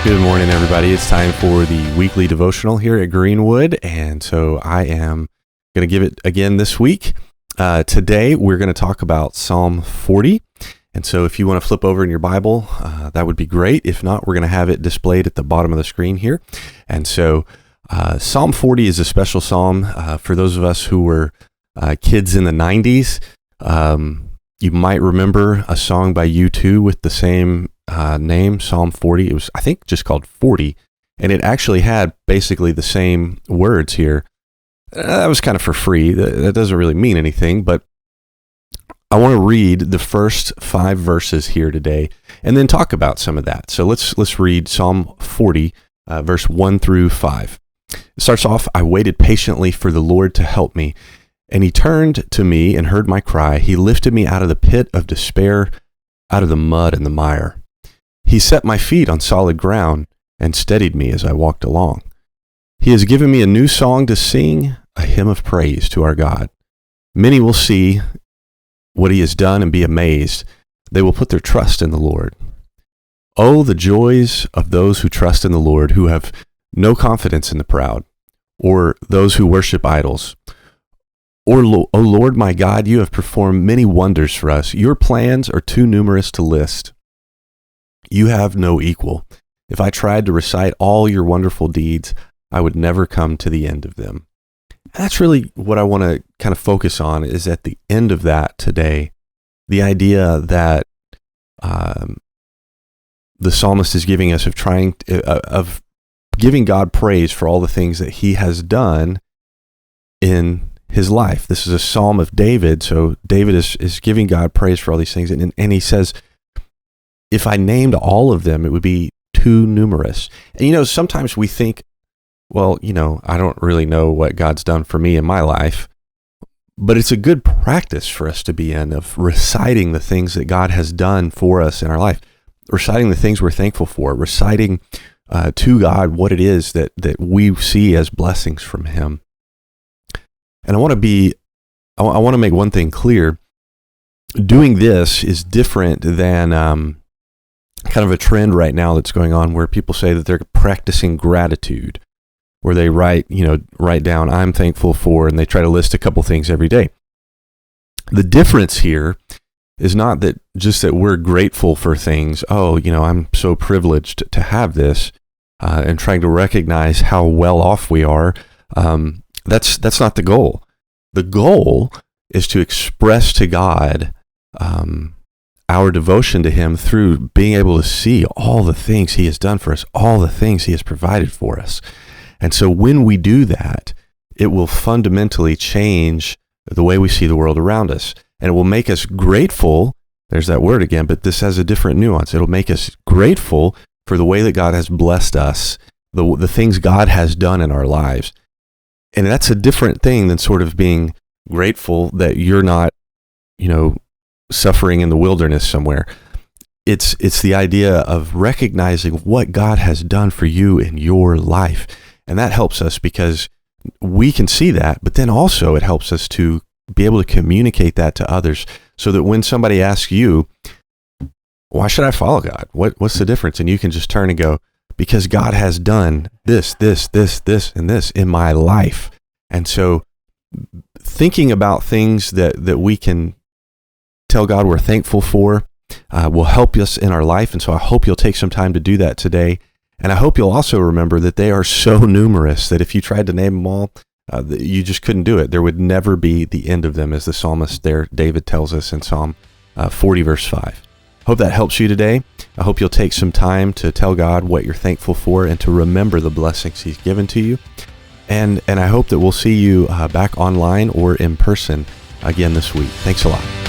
Good morning, everybody. It's time for the weekly devotional here at Greenwood, and so I am going to give it again this week. Today, we're going to talk about Psalm 40, and so if you want to flip over in your Bible, that would be great. If not, we're going to have it displayed at the bottom of the screen here. And so Psalm 40 is a special psalm for those of us who were kids in the 90s. You might remember a song by U2 with the same name, Psalm 40. It was, I think, just called 40, and it actually had basically the same words here. That was kind of for free. That doesn't really mean anything, but I want to read the first 5 verses here today and then talk about some of that. So let's read Psalm 40, verse 1 through 5. It starts off, "I waited patiently for the Lord to help me, and he turned to me and heard my cry. He lifted me out of the pit of despair, out of the mud and the mire. He set my feet on solid ground and steadied me as I walked along. He has given me a new song to sing, a hymn of praise to our God. Many will see what he has done and be amazed. They will put their trust in the Lord. Oh, the joys of those who trust in the Lord, who have no confidence in the proud, or those who worship idols. O Lord my God, you have performed many wonders for us. Your plans are too numerous to list. You have no equal. If I tried to recite all your wonderful deeds, I would never come to the end of them." And that's really what I want to kind of focus on, is at the end of that today, the idea that the psalmist is giving us of giving God praise for all the things that he has done in his life. This is a psalm of David, so David is giving God praise for all these things, and he says, if I named all of them, it would be too numerous. And sometimes we think, well, I don't really know what God's done for me in my life, but it's a good practice for us to be in, of reciting the things that God has done for us in our life, reciting the things we're thankful for, reciting to God what it is that we see as blessings from him. And I want to make one thing clear. Doing this is different than kind of a trend right now that's going on, where people say that they're practicing gratitude, where they write down, I'm thankful for, and they try to list a couple things every day. The difference here is not that we're grateful for things. Oh, I'm so privileged to have this, and trying to recognize how well off we are. That's not the goal. The goal is to express to God our devotion to him through being able to see all the things he has done for us, all the things he has provided for us. And so when we do that, it will fundamentally change the way we see the world around us. And it will make us grateful. There's that word again, but this has a different nuance. It'll make us grateful for the way that God has blessed us, the things God has done in our lives. And that's a different thing than sort of being grateful that you're not, suffering in the wilderness somewhere. It's the idea of recognizing what God has done for you in your life. And that helps us because we can see that, but then also it helps us to be able to communicate that to others, so that when somebody asks you, why should I follow God? What's the difference? And you can just turn and go, because God has done this, and this in my life. And so thinking about things that we can tell God we're thankful for will help us in our life. And so I hope you'll take some time to do that today. And I hope you'll also remember that they are so numerous that if you tried to name them all, you just couldn't do it. There would never be the end of them, as the psalmist there, David, tells us in Psalm 40, verse 5. Hope that helps you today. I hope you'll take some time to tell God what you're thankful for and to remember the blessings he's given to you. And I hope that we'll see you back online or in person again this week. Thanks a lot.